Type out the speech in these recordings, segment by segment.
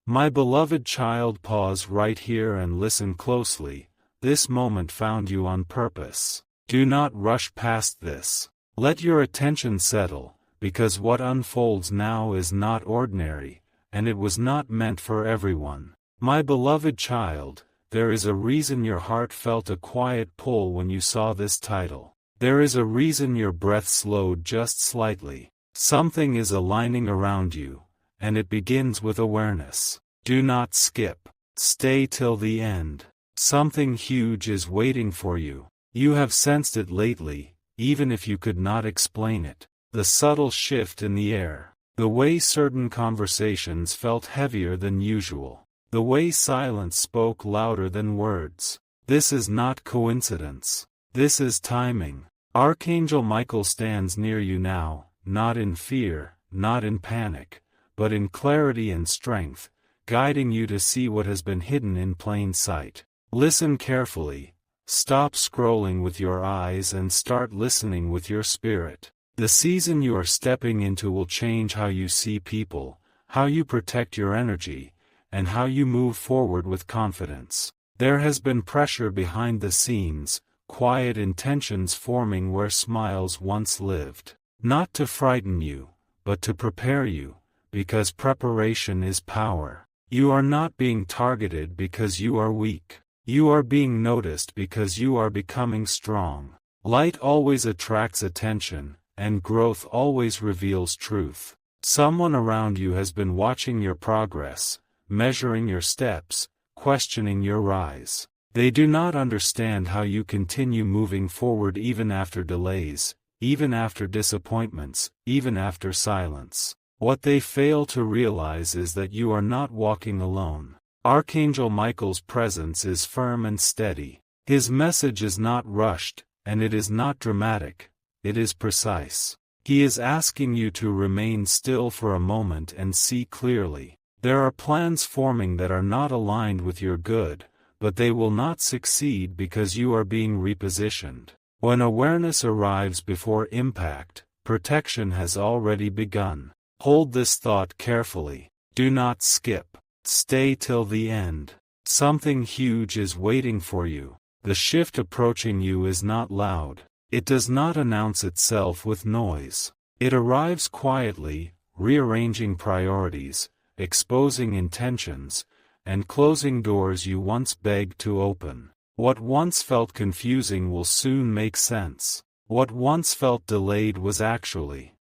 My beloved child, pause right here and listen closely. This moment found you on purpose. Do not rush past this. Let your attention settle, because what unfolds now is not ordinary, and it was not meant for everyone. My beloved child, there is a reason your heart felt a quiet pull when you saw this title. There is a reason your breath slowed just slightly. Something is aligning around you, and it begins with awareness. Do not skip. Stay till the end. Something huge is waiting for you. You have sensed it lately, even if you could not explain it. The subtle shift in the air. The way certain conversations felt heavier than usual. The way silence spoke louder than words. This is not coincidence. This is timing. Archangel Michael stands near you now, not in fear, not in panic, but in clarity and strength, guiding you to see what has been hidden in plain sight. Listen carefully. Stop scrolling with your eyes and start listening with your spirit. The season you are stepping into will change how you see people, how you protect your energy, and how you move forward with confidence. There has been pressure behind the scenes, quiet intentions forming where smiles once lived. Not to frighten you, but to prepare you, because preparation is power. You are not being targeted because you are weak. You are being noticed because you are becoming strong. Light always attracts attention, and growth always reveals truth. Someone around you has been watching your progress, measuring your steps, questioning your rise. They do not understand how you continue moving forward even after delays, even after disappointments, even after silence. What they fail to realize is that you are not walking alone. Archangel Michael's presence is firm and steady. His message is not rushed, and it is not dramatic, it is precise. He is asking you to remain still for a moment and see clearly. There are plans forming that are not aligned with your good, but they will not succeed because you are being repositioned. When awareness arrives before impact, protection has already begun. Hold this thought carefully. Do not skip. Stay till the end. Something huge is waiting for you. The shift approaching you is not loud. It does not announce itself with noise. It arrives quietly, rearranging priorities, exposing intentions, and closing doors you once begged to open. What once felt confusing will soon make sense. What once felt delayed was actually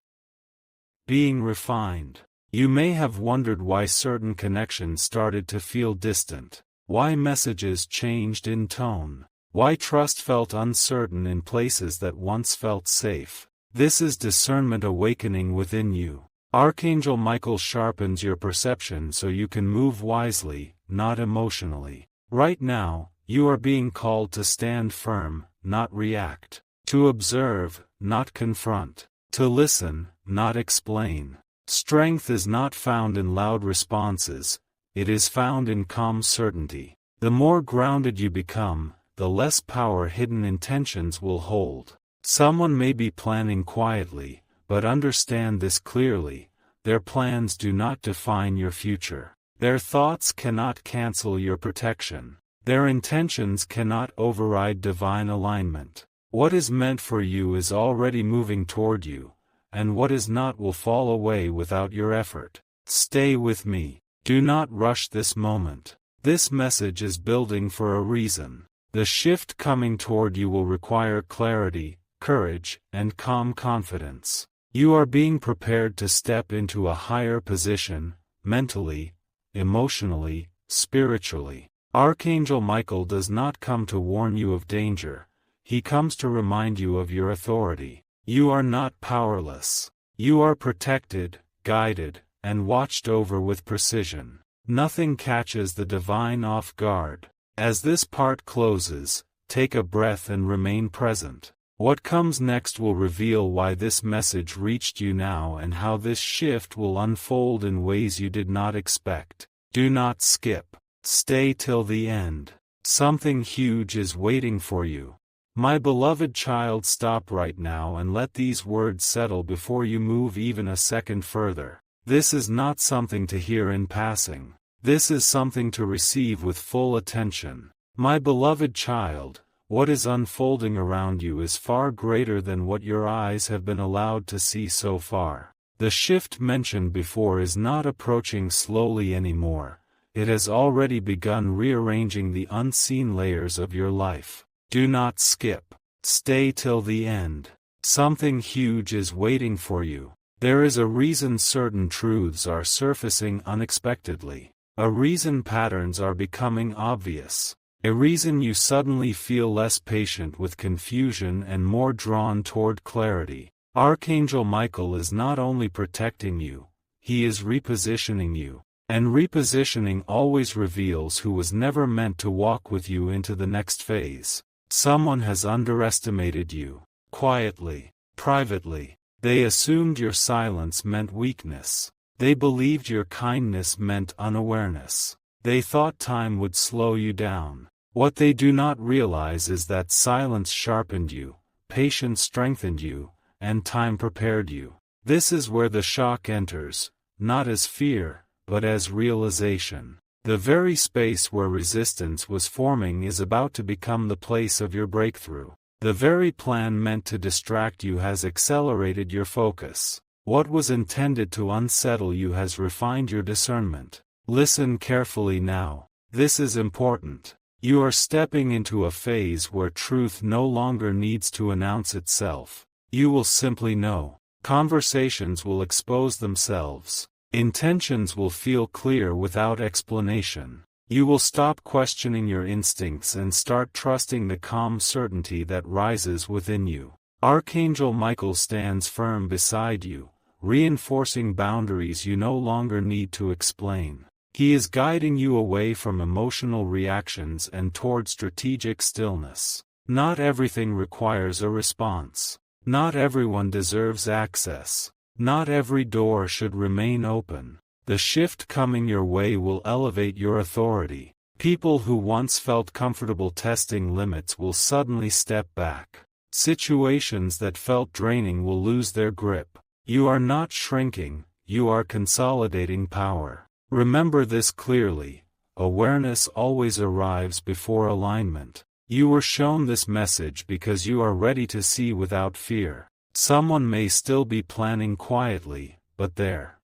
being refined. You may have wondered why certain connections started to feel distant, why messages changed in tone, why trust felt uncertain in places that once felt safe. This is discernment awakening within you. Archangel Michael sharpens your perception so you can move wisely, not emotionally. Right now, you are being called to stand firm, not react. To observe, not confront. To listen, not explain. Strength is not found in loud responses, it is found in calm certainty. The more grounded you become, the less power hidden intentions will hold. Someone may be planning quietly, but understand this clearly: their plans do not define your future. Their thoughts cannot cancel your protection. Their intentions cannot override divine alignment. What is meant for you is already moving toward you, and what is not will fall away without your effort. Stay with me. Do not rush this moment. This message is building for a reason. The shift coming toward you will require clarity, courage, and calm confidence. You are being prepared to step into a higher position, mentally, emotionally, spiritually. Archangel Michael does not come to warn you of danger. He comes to remind you of your authority. You are not powerless. You are protected, guided, and watched over with precision. Nothing catches the divine off guard. As this part closes, take a breath and remain present. What comes next will reveal why this message reached you now and how this shift will unfold in ways you did not expect. Do not skip. Stay till the end. Something huge is waiting for you. My beloved child, stop right now and let these words settle before you move even a second further. This is not something to hear in passing. This is something to receive with full attention. My beloved child, what is unfolding around you is far greater than what your eyes have been allowed to see so far. The shift mentioned before is not approaching slowly anymore. It has already begun rearranging the unseen layers of your life. Do not skip. Stay till the end. Something huge is waiting for you. There is a reason certain truths are surfacing unexpectedly. A reason patterns are becoming obvious. A reason you suddenly feel less patient with confusion and more drawn toward clarity. Archangel Michael is not only protecting you, he is repositioning you. And repositioning always reveals who was never meant to walk with you into the next phase. Someone has underestimated you. Quietly, privately. They assumed your silence meant weakness. They believed your kindness meant unawareness. They thought time would slow you down. What they do not realize is that silence sharpened you, patience strengthened you, and time prepared you. This is where the shock enters, not as fear, but as realization. The very space where resistance was forming is about to become the place of your breakthrough. The very plan meant to distract you has accelerated your focus. What was intended to unsettle you has refined your discernment. Listen carefully now. This is important. You are stepping into a phase where truth no longer needs to announce itself. You will simply know. Conversations will expose themselves. Intentions will feel clear without explanation. You will stop questioning your instincts and start trusting the calm certainty that rises within you. Archangel Michael stands firm beside you, reinforcing boundaries you no longer need to explain. He is guiding you away from emotional reactions and toward strategic stillness. Not everything requires a response. Not everyone deserves access. Not every door should remain open. The shift coming your way will elevate your authority. People who once felt comfortable testing limits will suddenly step back. Situations that felt draining will lose their grip. You are not shrinking, you are consolidating power. Remember this clearly. Awareness always arrives before alignment. You were shown this message because you are ready to see without fear. Someone may still be planning quietly, but their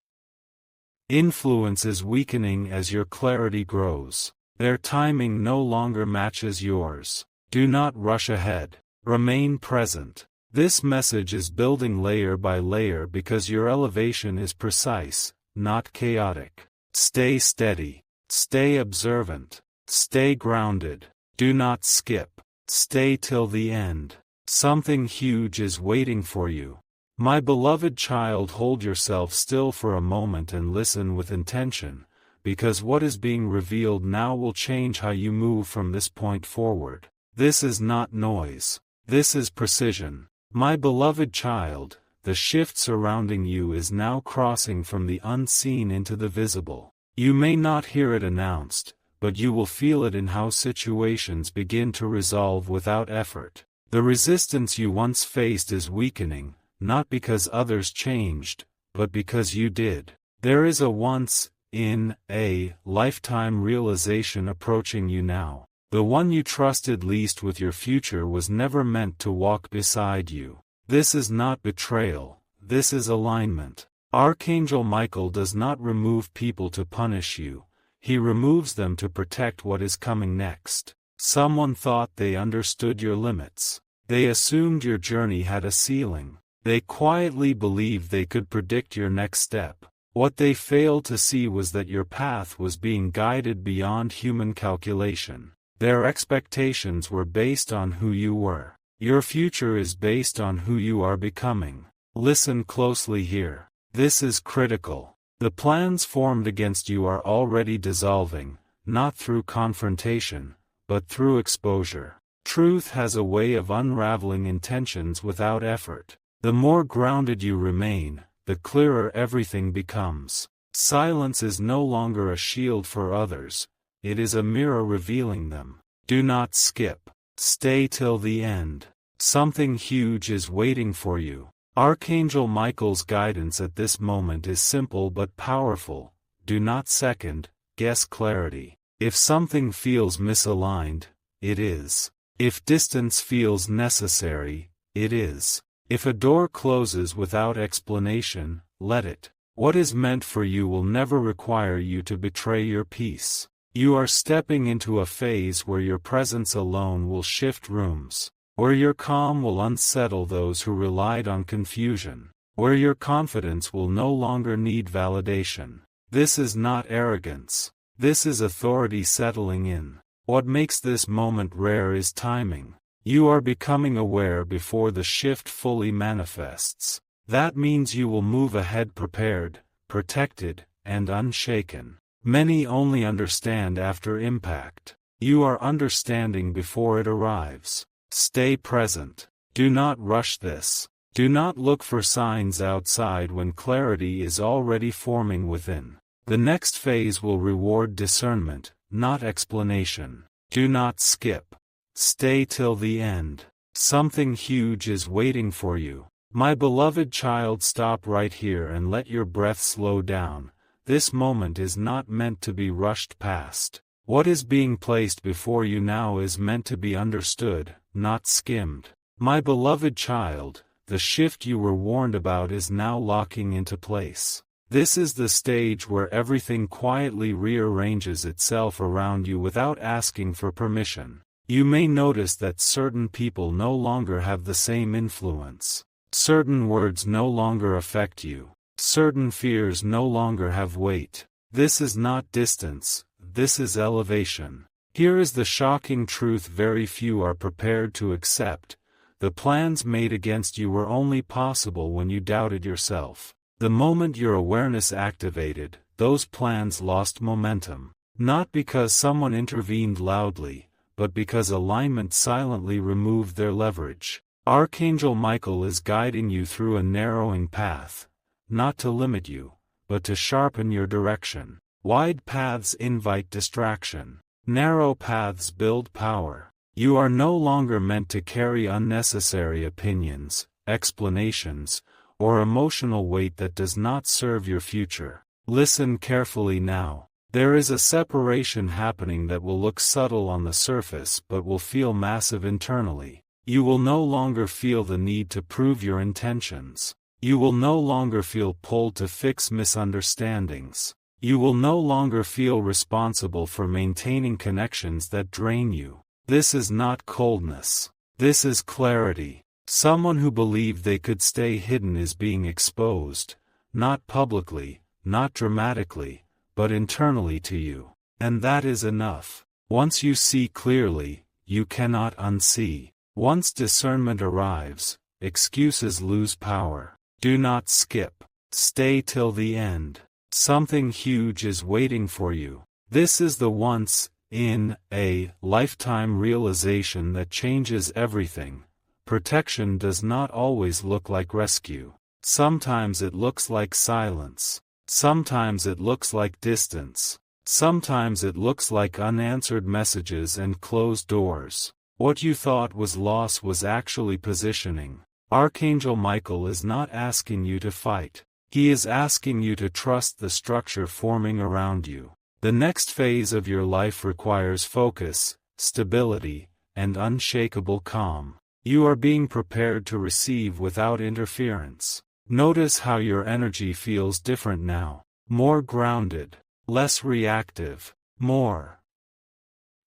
influence is weakening as your clarity grows. Their timing no longer matches yours. Do not rush ahead. Remain present. This message is building layer by layer because your elevation is precise, not chaotic. Stay steady. Stay observant. Stay grounded. Do not skip. Stay till the end. Something huge is waiting for you. My beloved child, hold yourself still for a moment and listen with intention, because what is being revealed now will change how you move from this point forward. This is not noise. This is precision. My beloved child, the shift surrounding you is now crossing from the unseen into the visible. You may not hear it announced, but you will feel it in how situations begin to resolve without effort. The resistance you once faced is weakening, not because others changed, but because you did. There is a once-in-a-lifetime realization approaching you now. The one you trusted least with your future was never meant to walk beside you. This is not betrayal, this is alignment. Archangel Michael does not remove people to punish you, he removes them to protect what is coming next. Someone thought they understood your limits. They assumed your journey had a ceiling. They quietly believed they could predict your next step. What they failed to see was that your path was being guided beyond human calculation. Their expectations were based on who you were. Your future is based on who you are becoming. Listen closely here. This is critical. The plans formed against you are already dissolving, not through confrontation, but through exposure. Truth has a way of unraveling intentions without effort. The more grounded you remain, the clearer everything becomes. Silence is no longer a shield for others. It is a mirror revealing them. Do not skip. Stay till the end. Something huge is waiting for you. Archangel Michael's guidance at this moment is simple but powerful. Do not second guess clarity. If something feels misaligned, it is. If distance feels necessary, it is. If a door closes without explanation, let it. What is meant for you will never require you to betray your peace. You are stepping into a phase where your presence alone will shift rooms, where your calm will unsettle those who relied on confusion, where your confidence will no longer need validation. This is not arrogance. This is authority settling in. What makes this moment rare is timing. You are becoming aware before the shift fully manifests. That means you will move ahead prepared, protected, and unshaken. Many only understand after impact. You are understanding before it arrives. Stay present. Do not rush this. Do not look for signs outside when clarity is already forming within. The next phase will reward discernment, not explanation. Do not skip. Stay till the end. Something huge is waiting for you. My beloved child, stop right here and let your breath slow down. This moment is not meant to be rushed past. What is being placed before you now is meant to be understood, not skimmed. My beloved child, the shift you were warned about is now locking into place. This is the stage where everything quietly rearranges itself around you without asking for permission. You may notice that certain people no longer have the same influence. Certain words no longer affect you. Certain fears no longer have weight. This is not distance, this is elevation. Here is the shocking truth very few are prepared to accept. The plans made against you were only possible when you doubted yourself. The moment your awareness activated, those plans lost momentum. Not because someone intervened loudly, but because alignment silently removed their leverage. Archangel Michael is guiding you through a narrowing path, not to limit you, but to sharpen your direction. Wide paths invite distraction. Narrow paths build power. You are no longer meant to carry unnecessary opinions, explanations, or emotional weight that does not serve your future. Listen carefully now. There is a separation happening that will look subtle on the surface but will feel massive internally. You will no longer feel the need to prove your intentions. You will no longer feel pulled to fix misunderstandings. You will no longer feel responsible for maintaining connections that drain you. This is not coldness. This is clarity. Someone who believed they could stay hidden is being exposed, not publicly, not dramatically, but internally to you. And that is enough. Once you see clearly, you cannot unsee. Once discernment arrives, excuses lose power. Do not skip. Stay till the end. Something huge is waiting for you. This is the once-in-a-lifetime realization that changes everything. Protection does not always look like rescue. Sometimes it looks like silence. Sometimes it looks like distance. Sometimes it looks like unanswered messages and closed doors. What you thought was loss was actually positioning. Archangel Michael is not asking you to fight. He is asking you to trust the structure forming around you. The next phase of your life requires focus, stability, and unshakable calm. You are being prepared to receive without interference. Notice how your energy feels different now. More grounded, less reactive, more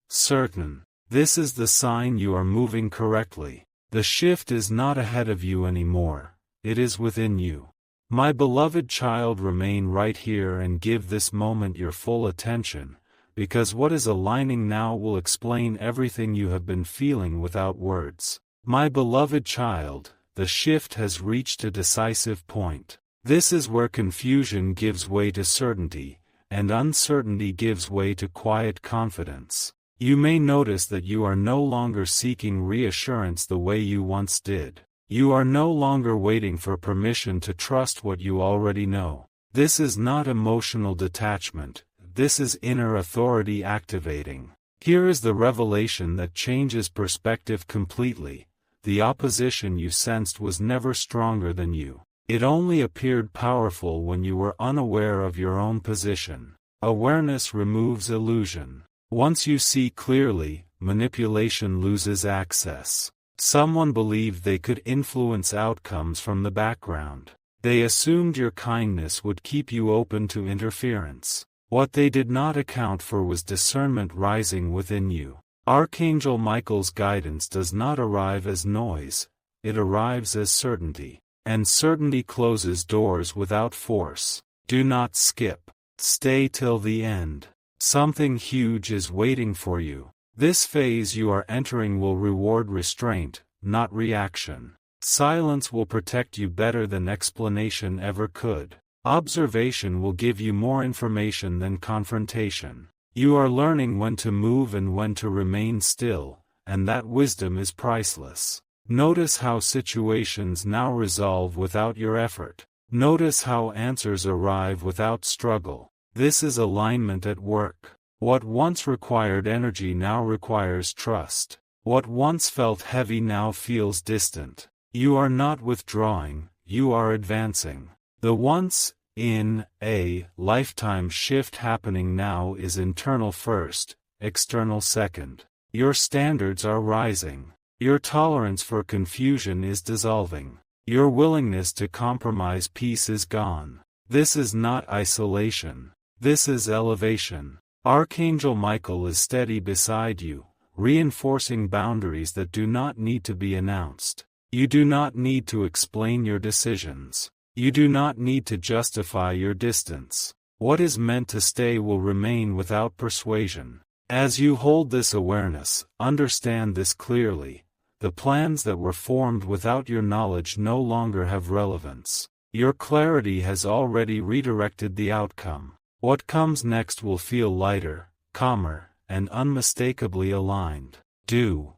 certain. This is the sign you are moving correctly. The shift is not ahead of you anymore, it is within you. My beloved child, remain right here and give this moment your full attention, because what is aligning now will explain everything you have been feeling without words. My beloved child, the shift has reached a decisive point. This is where confusion gives way to certainty, and uncertainty gives way to quiet confidence. You may notice that you are no longer seeking reassurance the way you once did. You are no longer waiting for permission to trust what you already know. This is not emotional detachment, this is inner authority activating. Here is the revelation that changes perspective completely. The opposition you sensed was never stronger than you. It only appeared powerful when you were unaware of your own position. Awareness removes illusion. Once you see clearly, manipulation loses access. Someone believed they could influence outcomes from the background. They assumed your kindness would keep you open to interference. What they did not account for was discernment rising within you. Archangel Michael's guidance does not arrive as noise, it arrives as certainty. And certainty closes doors without force. Do not skip. Stay till the end. Something huge is waiting for you. This phase you are entering will reward restraint, not reaction. Silence will protect you better than explanation ever could. Observation will give you more information than confrontation. You are learning when to move and when to remain still, and that wisdom is priceless. Notice how situations now resolve without your effort. Notice how answers arrive without struggle. This is alignment at work. What once required energy now requires trust. What once felt heavy now feels distant. You are not withdrawing, you are advancing. The once, in, a, lifetime shift happening now is internal first, external second. Your standards are rising. Your tolerance for confusion is dissolving. Your willingness to compromise peace is gone. This is not isolation. This is elevation. Archangel Michael is steady beside you, reinforcing boundaries that do not need to be announced. You do not need to explain your decisions. You do not need to justify your distance. What is meant to stay will remain without persuasion. As you hold this awareness, understand this clearly. The plans that were formed without your knowledge no longer have relevance. Your clarity has already redirected the outcome. What comes next will feel lighter, calmer, and unmistakably aligned. Do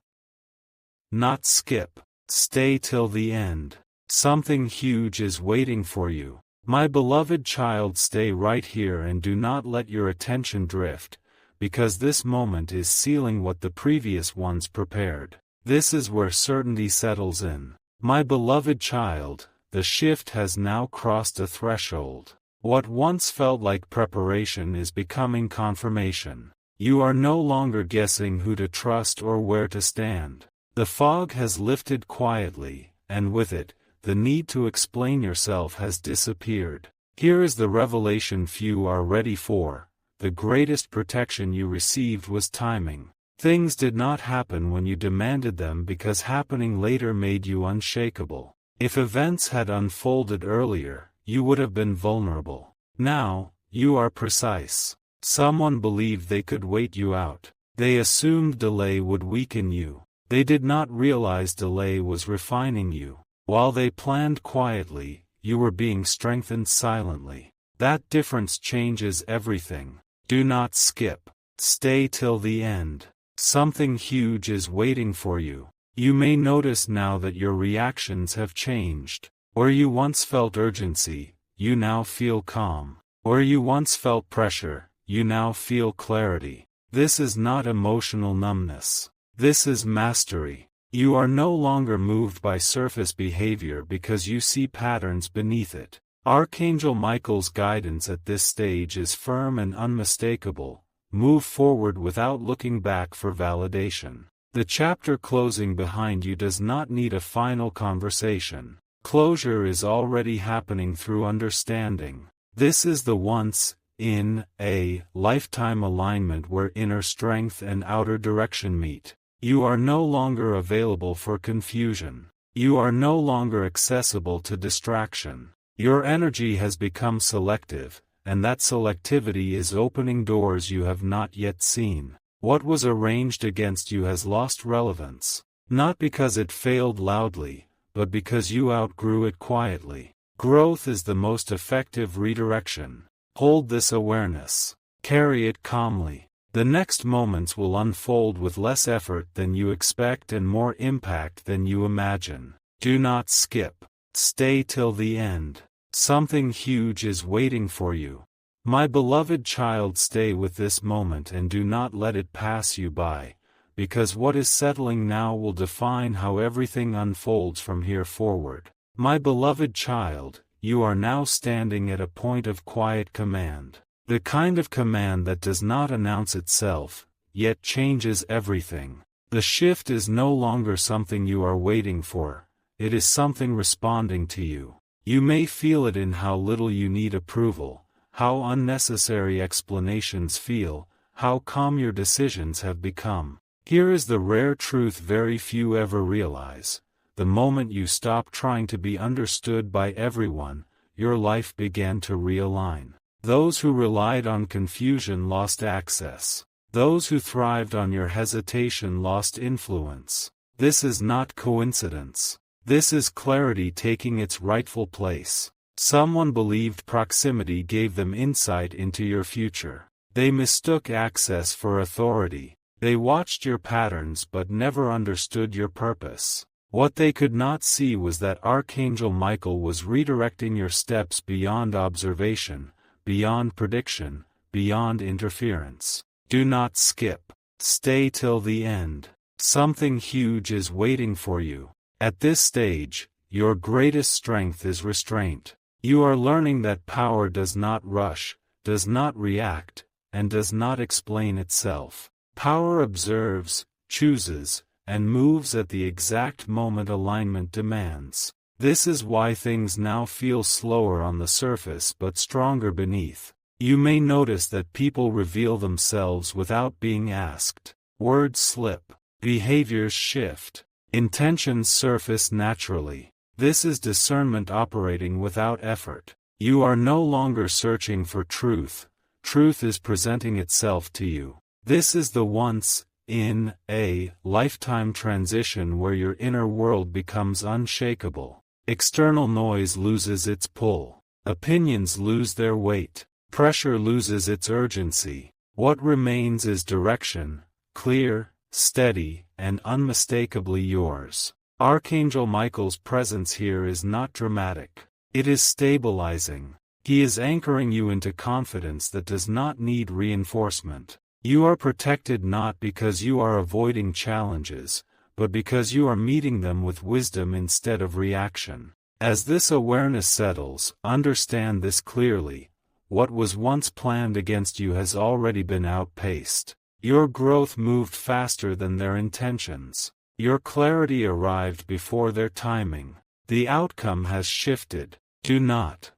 not skip. Stay till the end. Something huge is waiting for you. My beloved child, stay right here and do not let your attention drift, because this moment is sealing what the previous ones prepared. This is where certainty settles in. My beloved child, the shift has now crossed a threshold. What once felt like preparation is becoming confirmation. You are no longer guessing who to trust or where to stand. The fog has lifted quietly, and with it, the need to explain yourself has disappeared. Here is the revelation few are ready for. The greatest protection you received was timing. Things did not happen when you demanded them because happening later made you unshakable. If events had unfolded earlier, you would have been vulnerable. Now, you are precise. Someone believed they could wait you out. They assumed delay would weaken you. They did not realize delay was refining you. While they planned quietly, you were being strengthened silently. That difference changes everything. Do not skip. Stay till the end. Something huge is waiting for you. You may notice now that your reactions have changed. Where you once felt urgency, you now feel calm. Where you once felt pressure, you now feel clarity. This is not emotional numbness. This is mastery. You are no longer moved by surface behavior because you see patterns beneath it. Archangel Michael's guidance at this stage is firm and unmistakable. Move forward without looking back for validation. The chapter closing behind you does not need a final conversation. Closure is already happening through understanding. This is the once, in, a, lifetime alignment where inner strength and outer direction meet. You are no longer available for confusion. You are no longer accessible to distraction. Your energy has become selective, and that selectivity is opening doors you have not yet seen. What was arranged against you has lost relevance, not because it failed loudly, but because you outgrew it quietly. Growth is the most effective redirection. Hold this awareness. Carry it calmly. The next moments will unfold with less effort than you expect and more impact than you imagine. Do not skip. Stay till the end. Something huge is waiting for you. My beloved child, stay with this moment and do not let it pass you by, because what is settling now will define how everything unfolds from here forward. My beloved child, you are now standing at a point of quiet command. The kind of command that does not announce itself, yet changes everything. The shift is no longer something you are waiting for, it is something responding to you. You may feel it in how little you need approval, how unnecessary explanations feel, how calm your decisions have become. Here is the rare truth very few ever realize. The moment you stop trying to be understood by everyone, your life began to realign. Those who relied on confusion lost access. Those who thrived on your hesitation lost influence. This is not coincidence. This is clarity taking its rightful place. Someone believed proximity gave them insight into your future. They mistook access for authority. They watched your patterns but never understood your purpose. What they could not see was that Archangel Michael was redirecting your steps beyond observation, beyond prediction, beyond interference. Do not skip. Stay till the end. Something huge is waiting for you. At this stage, your greatest strength is restraint. You are learning that power does not rush, does not react, and does not explain itself. Power observes, chooses, and moves at the exact moment alignment demands. This is why things now feel slower on the surface but stronger beneath. You may notice that people reveal themselves without being asked. Words slip. Behaviors shift. Intentions surface naturally. This is discernment operating without effort. You are no longer searching for truth. Truth is presenting itself to you. This is the once in a lifetime transition where your inner world becomes unshakable. External noise loses its pull. Opinions lose their weight. Pressure loses its urgency. What remains is direction, clear, steady, and unmistakably yours. Archangel Michael's presence here is not dramatic. It is stabilizing. He is anchoring you into confidence that does not need reinforcement. You are protected not because you are avoiding challenges, but because you are meeting them with wisdom instead of reaction. As this awareness settles, understand this clearly. What was once planned against you has already been outpaced. Your growth moved faster than their intentions. Your clarity arrived before their timing. The outcome has shifted. Do not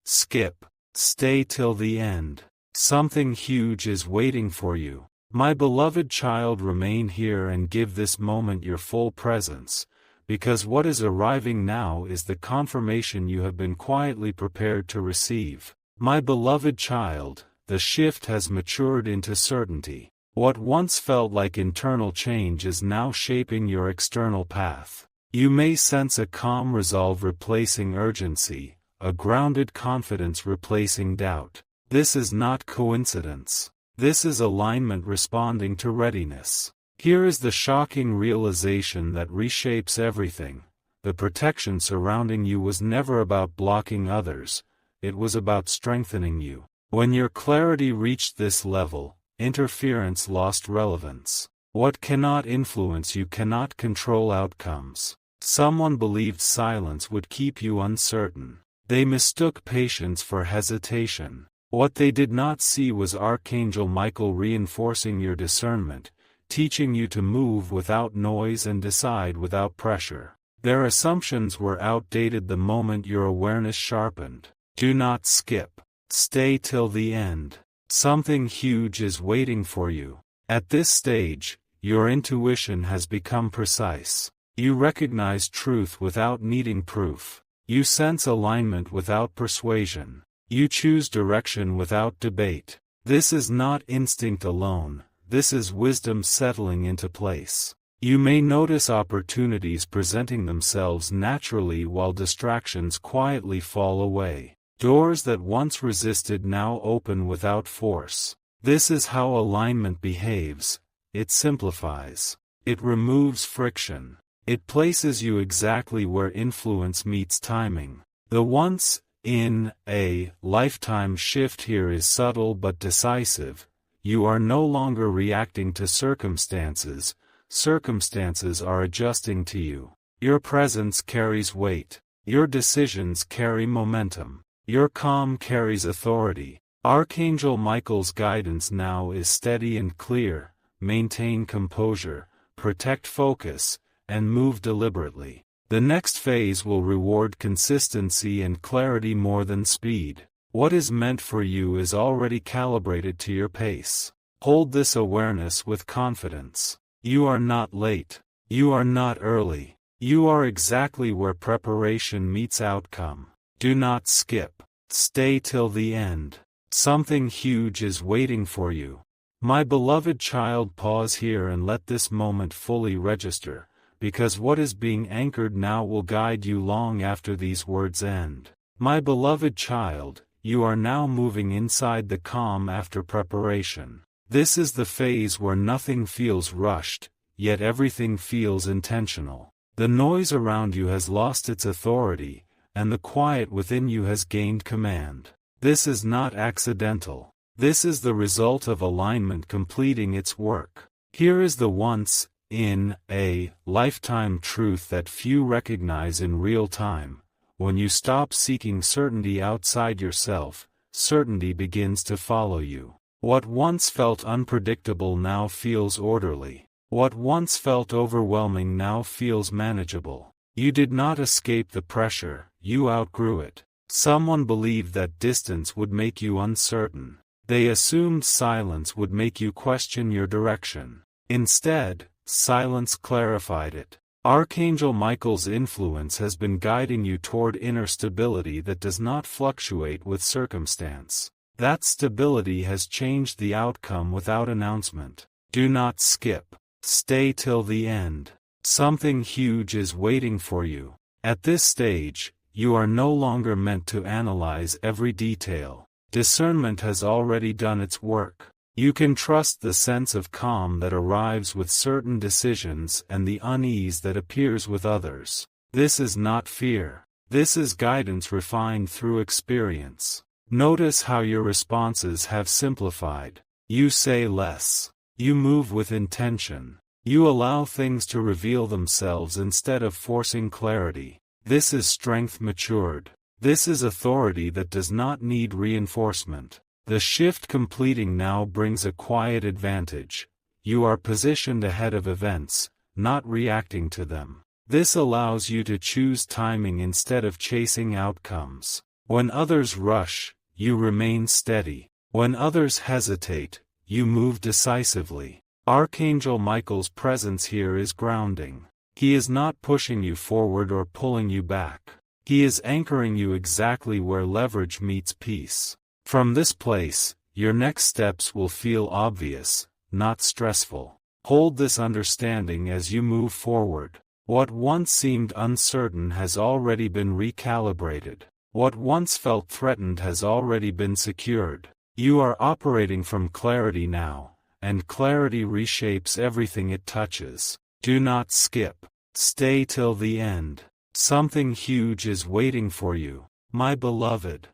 skip. Stay till the end. Something huge is waiting for you. My beloved child, remain here and give this moment your full presence, because what is arriving now is the confirmation you have been quietly prepared to receive. My beloved child, the shift has matured into certainty. What once felt like internal change is now shaping your external path. You may sense a calm resolve replacing urgency, a grounded confidence replacing doubt. This is not coincidence. This is alignment responding to readiness. Here is the shocking realization that reshapes everything. The protection surrounding you was never about blocking others, it was about strengthening you. When your clarity reached this level, interference lost relevance. What cannot influence you cannot control outcomes. Someone believed silence would keep you uncertain. They mistook patience for hesitation. What they did not see was Archangel Michael reinforcing your discernment, teaching you to move without noise and decide without pressure. Their assumptions were outdated the moment your awareness sharpened. Do not skip. Stay till the end. Something huge is waiting for you. At this stage, your intuition has become precise. You recognize truth without needing proof. You sense alignment without persuasion. You choose direction without debate. This is not instinct alone, this is wisdom settling into place. You may notice opportunities presenting themselves naturally while distractions quietly fall away. Doors that once resisted now open without force. This is how alignment behaves. It simplifies. It removes friction. It places you exactly where influence meets timing. The once in a lifetime shift here is subtle but decisive. You are no longer reacting to circumstances, circumstances are adjusting to you. Your presence carries weight. Your decisions carry momentum. Your calm carries authority. Archangel Michael's guidance now is steady and clear. Maintain composure, protect focus, and move deliberately. The next phase will reward consistency and clarity more than speed. What is meant for you is already calibrated to your pace. Hold this awareness with confidence. You are not late. You are not early. You are exactly where preparation meets outcome. Do not skip. Stay till the end. Something huge is waiting for you. My beloved child, pause here and let this moment fully register, because what is being anchored now will guide you long after these words end. My beloved child, you are now moving inside the calm after preparation. This is the phase where nothing feels rushed, yet everything feels intentional. The noise around you has lost its authority, and the quiet within you has gained command. This is not accidental. This is the result of alignment completing its work. Here is the once in a lifetime truth that few recognize in real time. When you stop seeking certainty outside yourself, certainty begins to follow you. What once felt unpredictable now feels orderly. What once felt overwhelming now feels manageable. You did not escape the pressure, you outgrew it. Someone believed that distance would make you uncertain. They assumed silence would make you question your direction. Instead, silence clarified it. Archangel Michael's influence has been guiding you toward inner stability that does not fluctuate with circumstance. That stability has changed the outcome without announcement. Do not skip. Stay till the end. Something huge is waiting for you. At this stage, you are no longer meant to analyze every detail. Discernment has already done its work. You can trust the sense of calm that arrives with certain decisions and the unease that appears with others. This is not fear. This is guidance refined through experience. Notice how your responses have simplified. You say less. You move with intention. You allow things to reveal themselves instead of forcing clarity. This is strength matured. This is authority that does not need reinforcement. The shift completing now brings a quiet advantage. You are positioned ahead of events, not reacting to them. This allows you to choose timing instead of chasing outcomes. When others rush, you remain steady. When others hesitate, you move decisively. Archangel Michael's presence here is grounding. He is not pushing you forward or pulling you back. He is anchoring you exactly where leverage meets peace. From this place, your next steps will feel obvious, not stressful. Hold this understanding as you move forward. What once seemed uncertain has already been recalibrated. What once felt threatened has already been secured. You are operating from clarity now, and clarity reshapes everything it touches. Do not skip. Stay till the end. Something huge is waiting for you, my beloved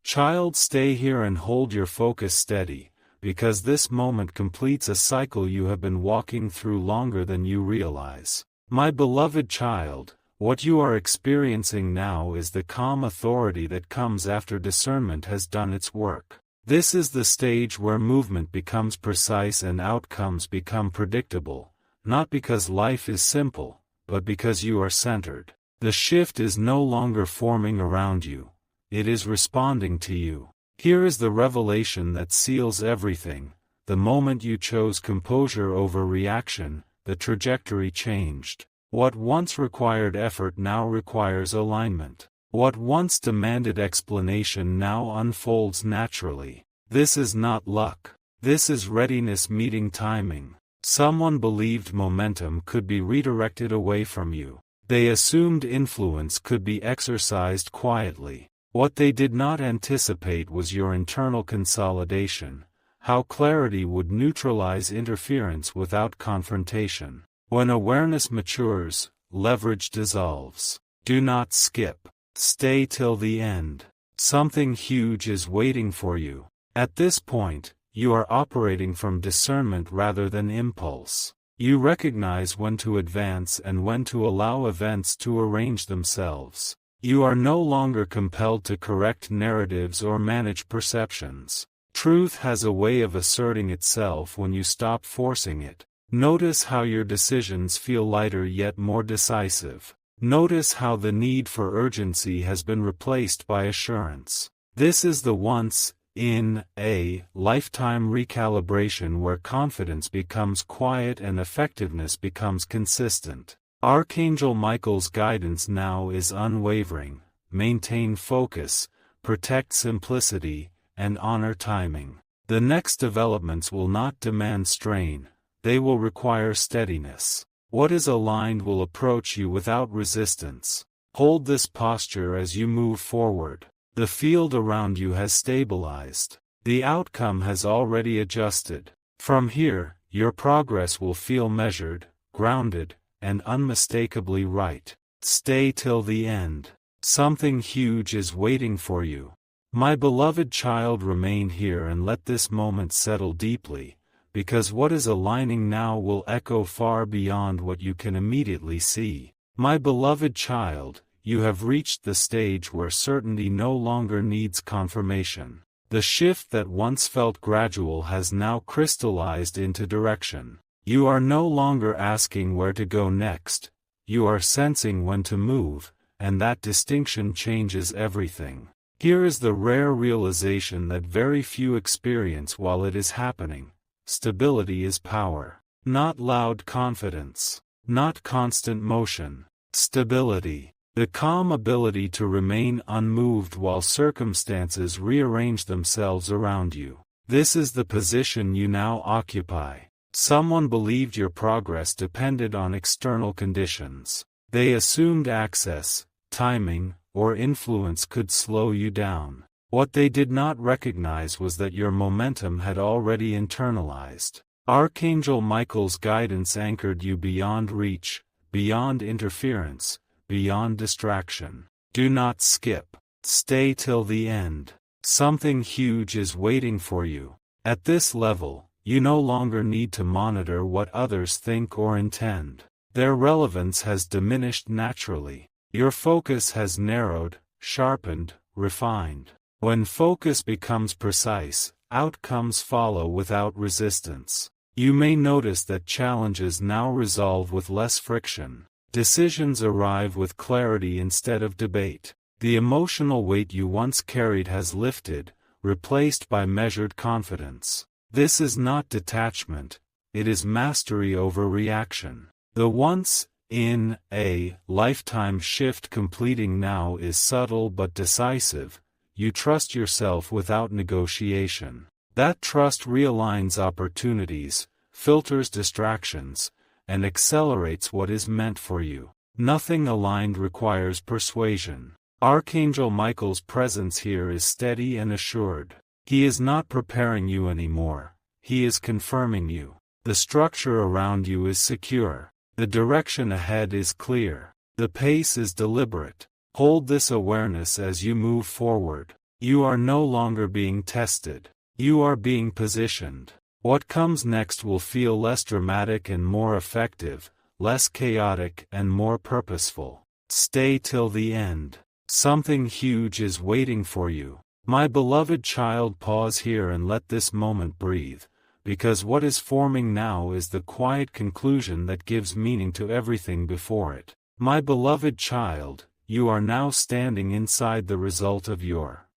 child. Stay here and hold your focus steady, because this moment completes a cycle you have been walking through longer than you realize. My beloved child, what you are experiencing now is the calm authority that comes after discernment has done its work. This is the stage where movement becomes precise and outcomes become predictable, not because life is simple, but because you are centered. The shift is no longer forming around you, it is responding to you. Here is the revelation that seals everything. The moment you chose composure over reaction, the trajectory changed. What once required effort now requires alignment. What once demanded explanation now unfolds naturally. This is not luck. This is readiness meeting timing. Someone believed momentum could be redirected away from you. They assumed influence could be exercised quietly. What they did not anticipate was your internal consolidation, how clarity would neutralize interference without confrontation. When awareness matures, leverage dissolves. Do not skip. Stay till the end. Something huge is waiting for you. At this point, you are operating from discernment rather than impulse. You recognize when to advance and when to allow events to arrange themselves. You are no longer compelled to correct narratives or manage perceptions. Truth has a way of asserting itself when you stop forcing it. Notice how your decisions feel lighter yet more decisive. Notice how the need for urgency has been replaced by assurance. This is the once in a lifetime recalibration where confidence becomes quiet and effectiveness becomes consistent. Archangel Michael's guidance now is unwavering. Maintain focus, protect simplicity, and honor timing. The next developments will not demand strain, they will require steadiness. What is aligned will approach you without resistance. Hold this posture as you move forward. The field around you has stabilized. The outcome has already adjusted. From here, your progress will feel measured, grounded, and unmistakably right. Stay till the end. Something huge is waiting for you. My beloved child, remain here and let this moment settle deeply, because what is aligning now will echo far beyond what you can immediately see. My beloved child, you have reached the stage where certainty no longer needs confirmation. The shift that once felt gradual has now crystallized into direction. You are no longer asking where to go next, you are sensing when to move, and that distinction changes everything. Here is the rare realization that very few experience while it is happening. Stability is power. Not loud confidence. Not constant motion. Stability. The calm ability to remain unmoved while circumstances rearrange themselves around you. This is the position you now occupy. Someone believed your progress depended on external conditions. They assumed access, timing, or influence could slow you down. What they did not recognize was that your momentum had already internalized. Archangel Michael's guidance anchored you beyond reach, beyond interference, beyond distraction. Do not skip. Stay till the end. Something huge is waiting for you. At this level, you no longer need to monitor what others think or intend. Their relevance has diminished naturally. Your focus has narrowed, sharpened, refined. When focus becomes precise, outcomes follow without resistance. You may notice that challenges now resolve with less friction. Decisions arrive with clarity instead of debate. The emotional weight you once carried has lifted, replaced by measured confidence. This is not detachment, it is mastery over reaction. The once in a lifetime shift completing now is subtle but decisive. You trust yourself without negotiation. That trust realigns opportunities, filters distractions, and accelerates what is meant for you. Nothing aligned requires persuasion. Archangel Michael's presence here is steady and assured. He is not preparing you anymore, he is confirming you. The structure around you is secure. The direction ahead is clear. The pace is deliberate. Hold this awareness as you move forward. You are no longer being tested. You are being positioned. What comes next will feel less dramatic and more effective, less chaotic and more purposeful. Stay till the end. Something huge is waiting for you. My beloved child, pause here and let this moment breathe, because what is forming now is the quiet conclusion that gives meaning to everything before it. My beloved child, you are now standing inside the result of your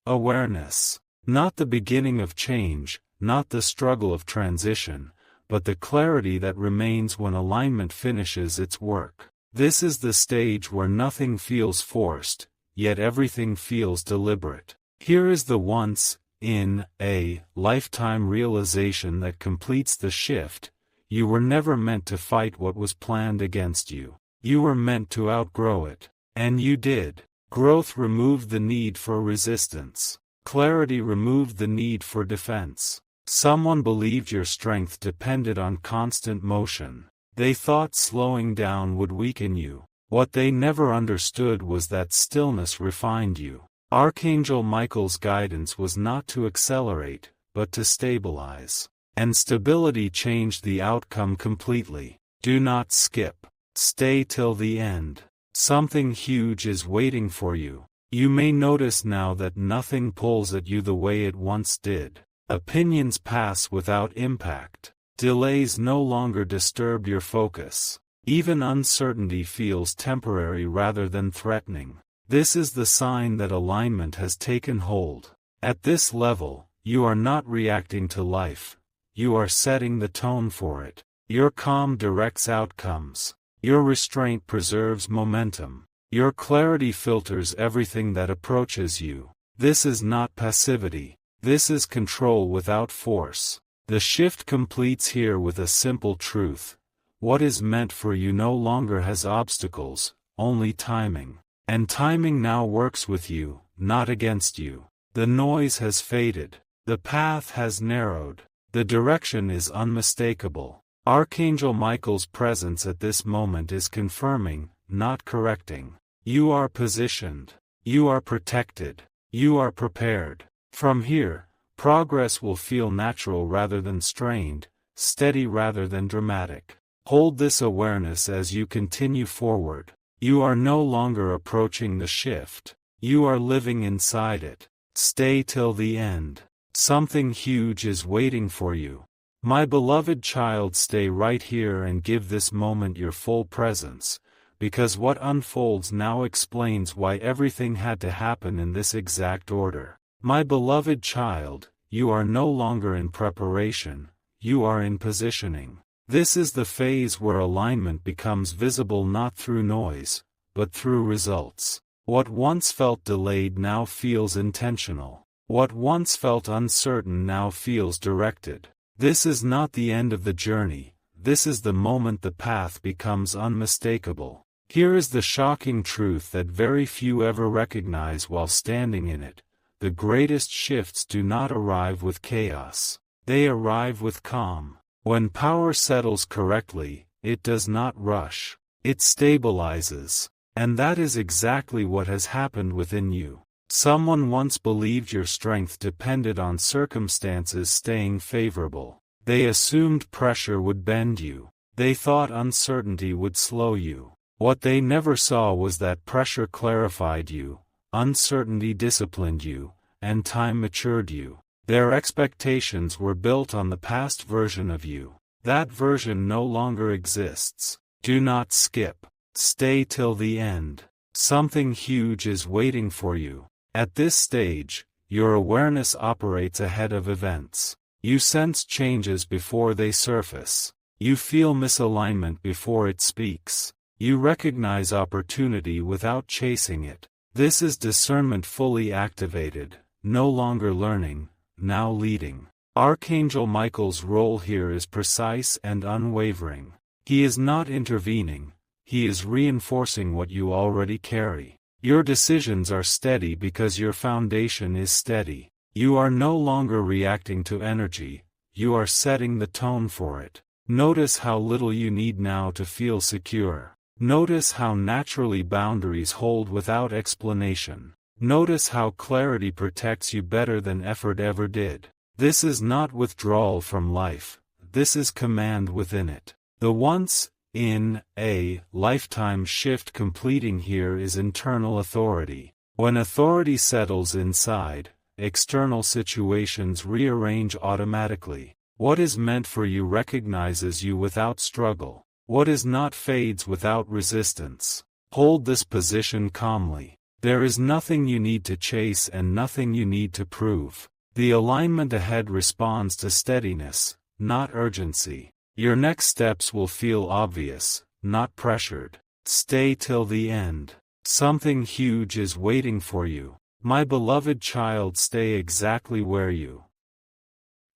awareness. Not the beginning of change, not the struggle of transition, but the clarity that remains when alignment finishes its work. This is the stage where nothing feels forced, yet everything feels deliberate. Here is the once in a lifetime realization that completes the shift. You were never meant to fight what was planned against you. You were meant to outgrow it. And you did. Growth removed the need for resistance. Clarity removed the need for defense. Someone believed your strength depended on constant motion. They thought slowing down would weaken you. What they never understood was that stillness refined you. Archangel Michael's guidance was not to accelerate, but to stabilize. And stability changed the outcome completely. Do not skip. Stay till the end. Something huge is waiting for you. You may notice now that nothing pulls at you the way it once did. Opinions pass without impact. Delays no longer disturb your focus. Even uncertainty feels temporary rather than threatening. This is the sign that alignment has taken hold. At this level, you are not reacting to life. You are setting the tone for it. Your calm directs outcomes. Your restraint preserves momentum. Your clarity filters everything that approaches you. This is not passivity. This is control without force. The shift completes here with a simple truth. What is meant for you no longer has obstacles, only timing. And timing now works with you, not against you. The noise has faded. The path has narrowed. The direction is unmistakable. Archangel Michael's presence at this moment is confirming, not correcting. You are positioned. You are protected. You are prepared. From here, progress will feel natural rather than strained, steady rather than dramatic. Hold this awareness as you continue forward. You are no longer approaching the shift. You are living inside it. Stay till the end. Something huge is waiting for you. My beloved child, stay right here and give this moment your full presence, because what unfolds now explains why everything had to happen in this exact order. My beloved child, you are no longer in preparation, you are in positioning. This is the phase where alignment becomes visible not through noise, but through results. What once felt delayed now feels intentional. What once felt uncertain now feels directed. This is not the end of the journey, this is the moment the path becomes unmistakable. Here is the shocking truth that very few ever recognize while standing in it. The greatest shifts do not arrive with chaos. They arrive with calm. When power settles correctly, it does not rush. It stabilizes. And that is exactly what has happened within you. Someone once believed your strength depended on circumstances staying favorable. They assumed pressure would bend you. They thought uncertainty would slow you. What they never saw was that pressure clarified you, uncertainty disciplined you, and time matured you. Their expectations were built on the past version of you. That version no longer exists. Do not skip. Stay till the end. Something huge is waiting for you. At this stage, your awareness operates ahead of events. You sense changes before they surface. You feel misalignment before it speaks. You recognize opportunity without chasing it. This is discernment fully activated, no longer learning, now leading. Archangel Michael's role here is precise and unwavering. He is not intervening, he is reinforcing what you already carry. Your decisions are steady because your foundation is steady. You are no longer reacting to energy, you are setting the tone for it. Notice how little you need now to feel secure. Notice how naturally boundaries hold without explanation. Notice how clarity protects you better than effort ever did. This is not withdrawal from life, this is command within it. The once in a lifetime shift completing here is internal authority. When authority settles inside, external situations rearrange automatically. What is meant for you recognizes you without struggle. What is not fades without resistance. Hold this position calmly. There is nothing you need to chase and nothing you need to prove. The alignment ahead responds to steadiness, not urgency. Your next steps will feel obvious, not pressured. Stay till the end. Something huge is waiting for you. My beloved child, stay exactly where you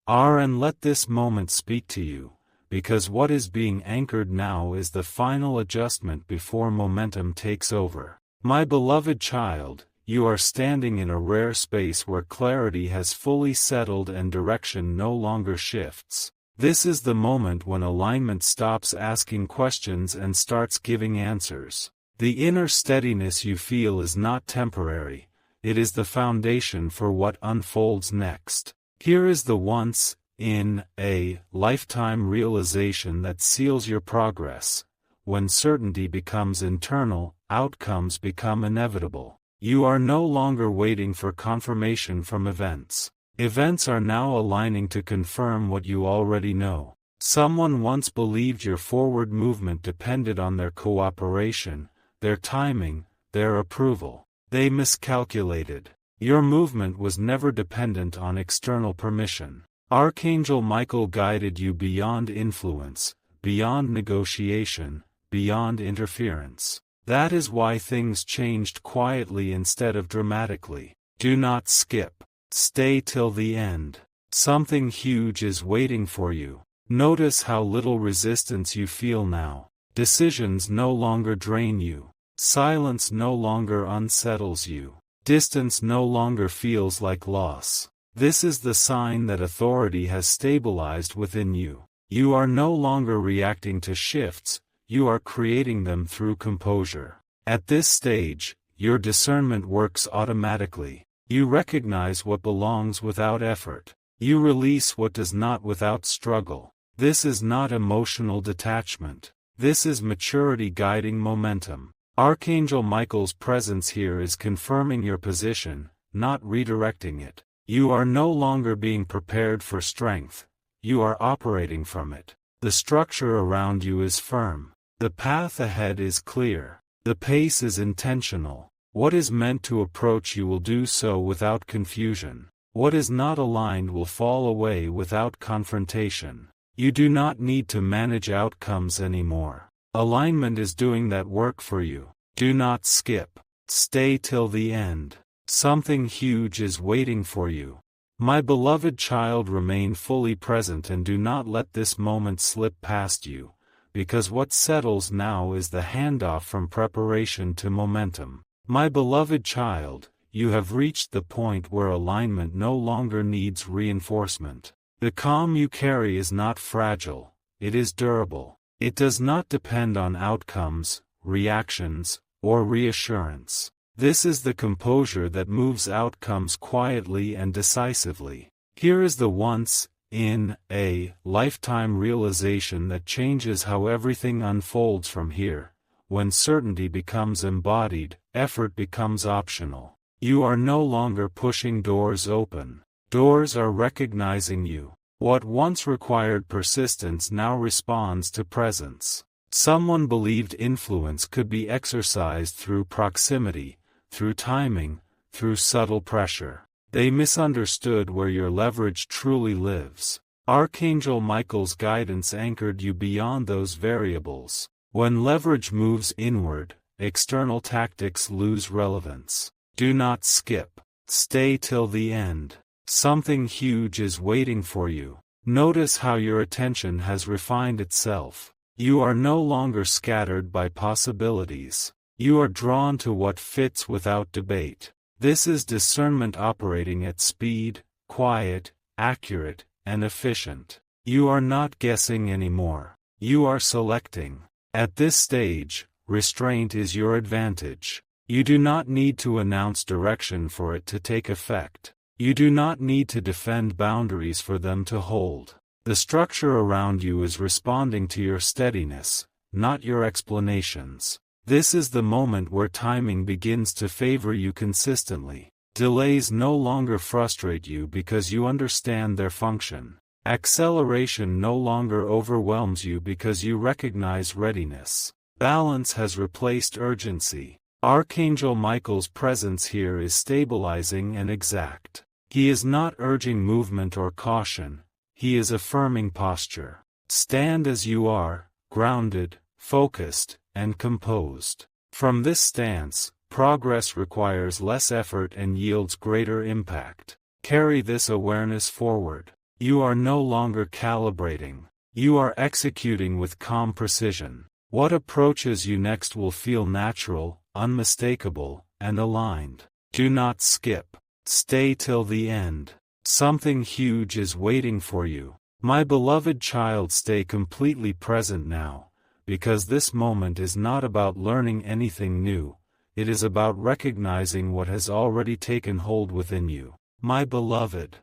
are and let this moment speak to you, because what is being anchored now is the final adjustment before momentum takes over. My beloved child, you are standing in a rare space where clarity has fully settled and direction no longer shifts. This is the moment when alignment stops asking questions and starts giving answers. The inner steadiness you feel is not temporary, it is the foundation for what unfolds next. Here is the once in a lifetime realization that seals your progress. when certainty becomes internal, outcomes become inevitable. You are no longer waiting for confirmation from events. Events are now aligning to confirm what you already know. Someone once believed your forward movement depended on their cooperation, their timing, their approval. They miscalculated. Your movement was never dependent on external permission. Archangel Michael guided you beyond influence, beyond negotiation, beyond interference. That is why things changed quietly instead of dramatically. Do not skip. Stay till the end. Something huge is waiting for you. Notice how little resistance you feel now. Decisions no longer drain you. Silence no longer unsettles you. Distance no longer feels like loss. This is the sign that authority has stabilized within you. You are no longer reacting to shifts, you are creating them through composure. At this stage, your discernment works automatically. You recognize what belongs without effort. You release what does not without struggle. This is not emotional detachment. This is maturity guiding momentum. Archangel Michael's presence here is confirming your position, not redirecting it. You are no longer being prepared for strength. You are operating from it. The structure around you is firm. The path ahead is clear. The pace is intentional. What is meant to approach you will do so without confusion. What is not aligned will fall away without confrontation. You do not need to manage outcomes anymore. Alignment is doing that work for you. Do not skip. Stay till the end. Something huge is waiting for you. My beloved child, remain fully present and do not let this moment slip past you, because what settles now is the handoff from preparation to momentum. My beloved child, you have reached the point where alignment no longer needs reinforcement. The calm you carry is not fragile, it is durable. It does not depend on outcomes, reactions, or reassurance. This is the composure that moves outcomes quietly and decisively. Here is the once-in-a-lifetime realization that changes how everything unfolds from here. When certainty becomes embodied, effort becomes optional. You are no longer pushing doors open. Doors are recognizing you. What once required persistence now responds to presence. Someone believed influence could be exercised through proximity, through timing, through subtle pressure. They misunderstood where your leverage truly lives. Archangel Michael's guidance anchored you beyond those variables. When leverage moves inward, external tactics lose relevance. Do not skip. Stay till the end. Something huge is waiting for you. Notice how your attention has refined itself. You are no longer scattered by possibilities. You are drawn to what fits without debate. This is discernment operating at speed, quiet, accurate, and efficient. You are not guessing anymore. You are selecting. At this stage, restraint is your advantage. You do not need to announce direction for it to take effect. You do not need to defend boundaries for them to hold. The structure around you is responding to your steadiness, not your explanations. This is the moment where timing begins to favor you consistently. Delays no longer frustrate you because you understand their function. Acceleration no longer overwhelms you because you recognize readiness. Balance has replaced urgency. Archangel Michael's presence here is stabilizing and exact. He is not urging movement or caution, he is affirming posture. Stand as you are, grounded, focused, and composed. From this stance, progress requires less effort and yields greater impact. Carry this awareness forward. You are no longer calibrating. You are executing with calm precision. What approaches you next will feel natural, unmistakable, and aligned. Do not skip. Stay till the end. Something huge is waiting for you. My beloved child, stay completely present now, because this moment is not about learning anything new, it is about recognizing what has already taken hold within you. My beloved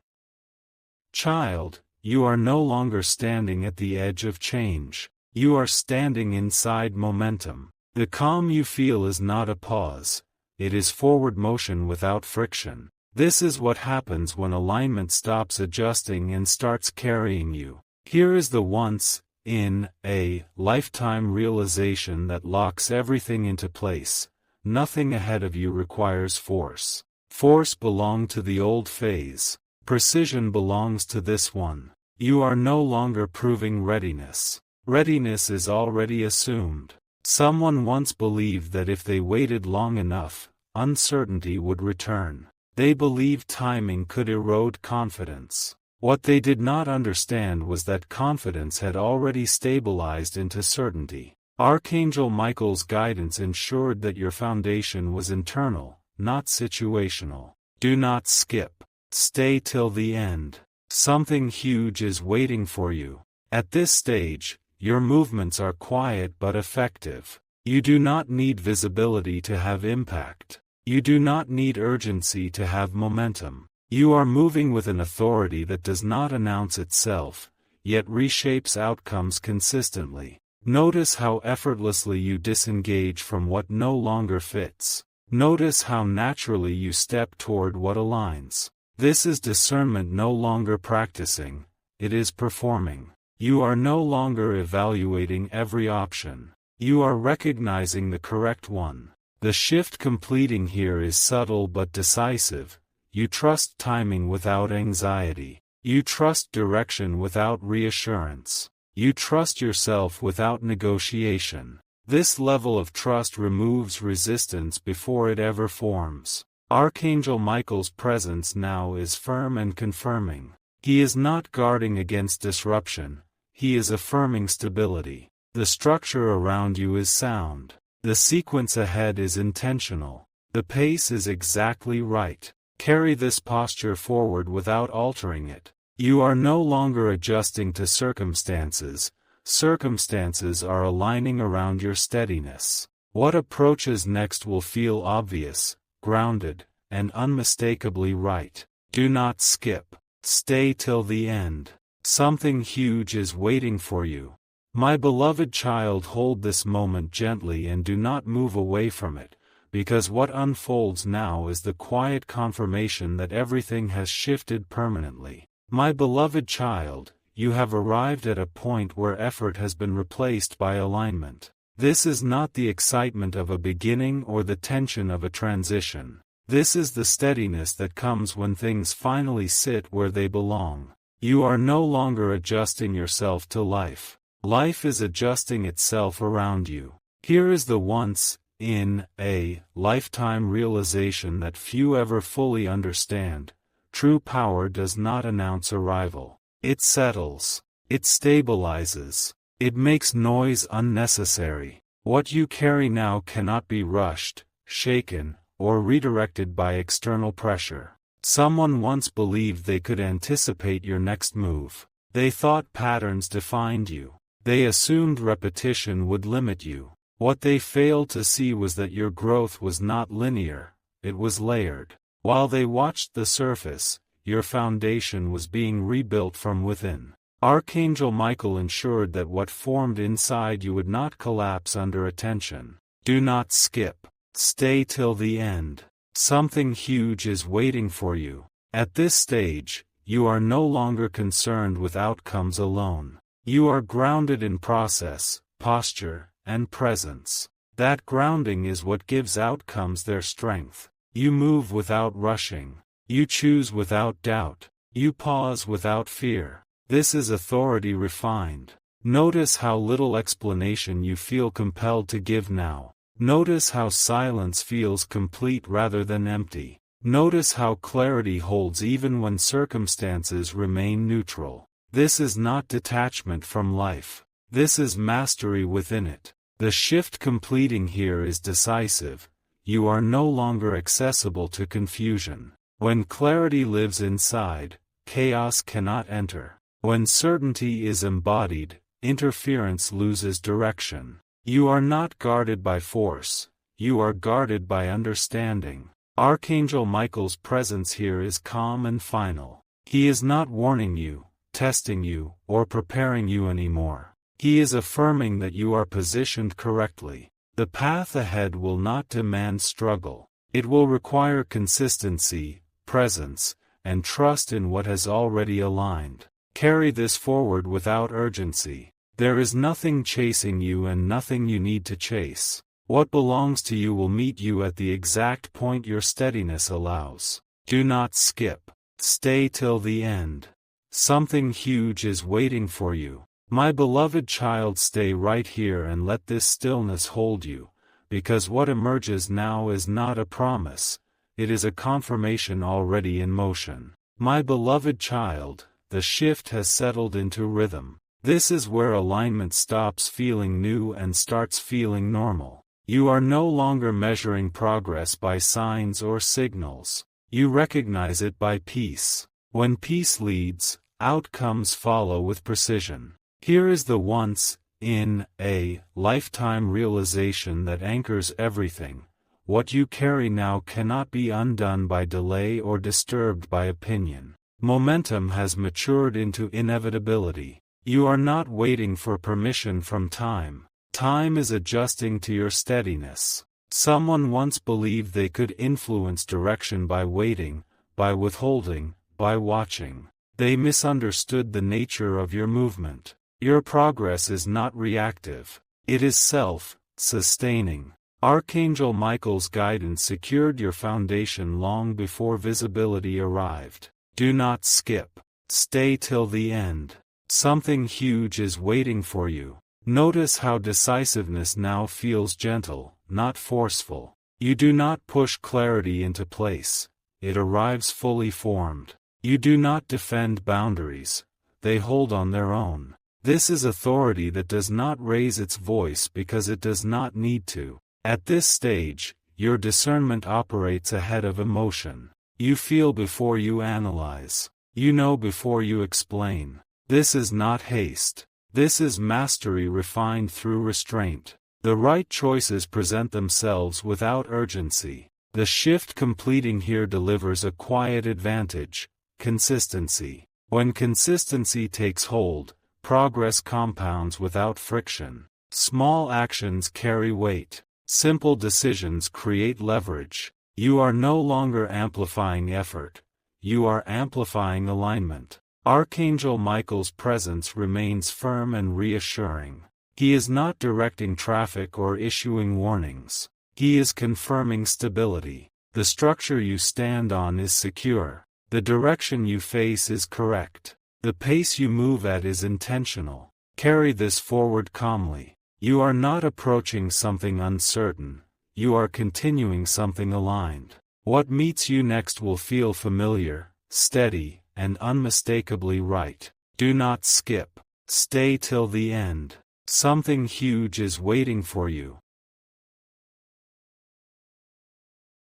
child, you are no longer standing at the edge of change. You are standing inside momentum. The calm you feel is not a pause. It is forward motion without friction. This is what happens when alignment stops adjusting and starts carrying you. Here is the once-in-a-lifetime realization that locks everything into place. Nothing ahead of you requires force. Force belonged to the old phase. Precision belongs to this one. You are no longer proving readiness. Readiness is already assumed. Someone once believed that if they waited long enough, uncertainty would return. They believed timing could erode confidence. What they did not understand was that confidence had already stabilized into certainty. Archangel Michael's guidance ensured that your foundation was internal, not situational. Do not skip. Stay till the end. Something huge is waiting for you. At this stage, your movements are quiet but effective. You do not need visibility to have impact. You do not need urgency to have momentum. You are moving with an authority that does not announce itself, yet reshapes outcomes consistently. Notice how effortlessly you disengage from what no longer fits. Notice how naturally you step toward what aligns. This is discernment no longer practicing, it is performing. You are no longer evaluating every option. You are recognizing the correct one. The shift completing here is subtle but decisive. You trust timing without anxiety. You trust direction without reassurance. You trust yourself without negotiation. This level of trust removes resistance before it ever forms. Archangel Michael's presence now is firm and confirming. He is not guarding against disruption, he is affirming stability. The structure around you is sound. The sequence ahead is intentional. The pace is exactly right. Carry this posture forward without altering it. You are no longer adjusting to circumstances. Circumstances are aligning around your steadiness. What approaches next will feel obvious, grounded, and unmistakably right. Do not skip. Stay till the end. Something huge is waiting for you. My beloved child, hold this moment gently and do not move away from it, because what unfolds now is the quiet confirmation that everything has shifted permanently. My beloved child, you have arrived at a point where effort has been replaced by alignment. This is not the excitement of a beginning or the tension of a transition. This is the steadiness that comes when things finally sit where they belong. You are no longer adjusting yourself to life. Life is adjusting itself around you. Here is the once-in-a-lifetime realization that few ever fully understand. True power does not announce arrival. It settles. It stabilizes. It makes noise unnecessary. What you carry now cannot be rushed, shaken, or redirected by external pressure. Someone once believed they could anticipate your next move. They thought patterns defined you. They assumed repetition would limit you. What they failed to see was that your growth was not linear, it was layered. While they watched the surface, your foundation was being rebuilt from within. Archangel Michael ensured that what formed inside you would not collapse under attention. Do not skip. Stay till the end. Something huge is waiting for you. At this stage, you are no longer concerned with outcomes alone. You are grounded in process, posture, and presence. That grounding is what gives outcomes their strength. You move without rushing. You choose without doubt. You pause without fear. This is authority refined. Notice how little explanation you feel compelled to give now. Notice how silence feels complete rather than empty. Notice how clarity holds even when circumstances remain neutral. This is not detachment from life. This is mastery within it. The shift completing here is decisive. You are no longer accessible to confusion. When clarity lives inside, chaos cannot enter. When certainty is embodied, interference loses direction. You are not guarded by force. You are guarded by understanding. Archangel Michael's presence here is calm and final. He is not warning you, testing you, or preparing you anymore. He is affirming that you are positioned correctly. The path ahead will not demand struggle. It will require consistency, presence, and trust in what has already aligned. Carry this forward without urgency. There is nothing chasing you and nothing you need to chase. What belongs to you will meet you at the exact point your steadiness allows. Do not skip. Stay till the end. Something huge is waiting for you. My beloved child, stay right here and let this stillness hold you, because what emerges now is not a promise, it is a confirmation already in motion. My beloved child, the shift has settled into rhythm. This is where alignment stops feeling new and starts feeling normal. You are no longer measuring progress by signs or signals. You recognize it by peace. When peace leads, outcomes follow with precision. Here is the once in a lifetime realization that anchors everything. What you carry now cannot be undone by delay or disturbed by opinion. Momentum has matured into inevitability. You are not waiting for permission from time. Time is adjusting to your steadiness. Someone once believed they could influence direction by waiting, by withholding, by watching. They misunderstood the nature of your movement. Your progress is not reactive. It is self-sustaining. Archangel Michael's guidance secured your foundation long before visibility arrived. Do not skip. Stay till the end. Something huge is waiting for you. Notice how decisiveness now feels gentle, not forceful. You do not push clarity into place. It arrives fully formed. You do not defend boundaries. They hold on their own. This is authority that does not raise its voice because it does not need to. At this stage, your discernment operates ahead of emotion. You feel before you analyze. You know before you explain. This is not haste. This is mastery refined through restraint. The right choices present themselves without urgency. The shift completing here delivers a quiet advantage: consistency. When consistency takes hold, progress compounds without friction. Small actions carry weight. Simple decisions create leverage. You are no longer amplifying effort. You are amplifying alignment. Archangel Michael's presence remains firm and reassuring. He is not directing traffic or issuing warnings. He is confirming stability. The structure you stand on is secure. The direction you face is correct. The pace you move at is intentional. Carry this forward calmly. You are not approaching something uncertain. You are continuing something aligned. What meets you next will feel familiar, steady, and unmistakably right. Do not skip. Stay till the end. Something huge is waiting for you.